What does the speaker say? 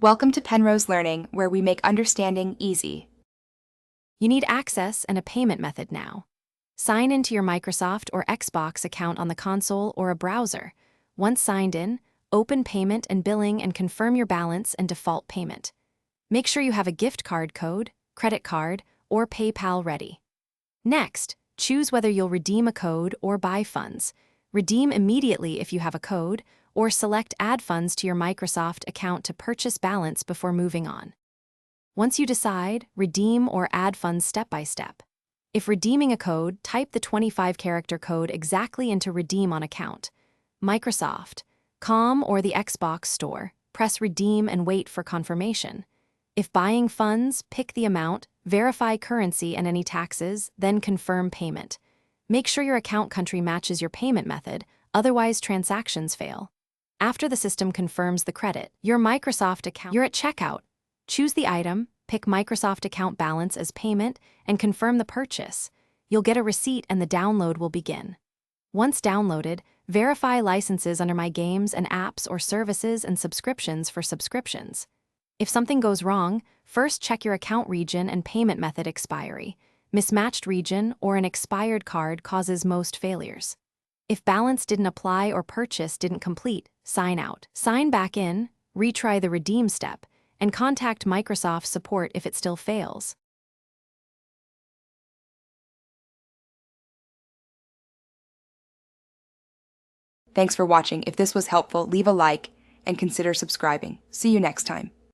Welcome to Penrose Learning, where we make understanding easy. You need access and a payment method now. Sign into your Microsoft or Xbox account on the console or a browser. Once signed in, open Payment and Billing and confirm your balance and default payment. Make sure you have a gift card code, credit card, or PayPal ready. Next, choose whether you'll redeem a code or buy funds. Redeem immediately if you have a code, or select Add funds to your Microsoft account to purchase balance before moving on. Once you decide, redeem or add funds step by step. If redeeming a code, type the 25-character code exactly into Redeem on Account. Microsoft, Com or the Xbox Store, press Redeem and wait for confirmation. If buying funds, pick the amount, verify currency and any taxes, then confirm payment. Make sure your account country matches your payment method, otherwise transactions fail. After the system confirms the credit, you're at checkout. Choose the item, pick Microsoft account balance as payment, and confirm the purchase. You'll get a receipt and the download will begin. Once downloaded, verify licenses under My Games and Apps or Services and Subscriptions for subscriptions. If something goes wrong, first check your account region and payment method expiry. Mismatched region or an expired card causes most failures. If balance didn't apply or purchase didn't complete, sign out. Sign back in, retry the redeem step, and contact Microsoft support if it still fails. Thanks for watching. If this was helpful, leave a like and consider subscribing. See you next time.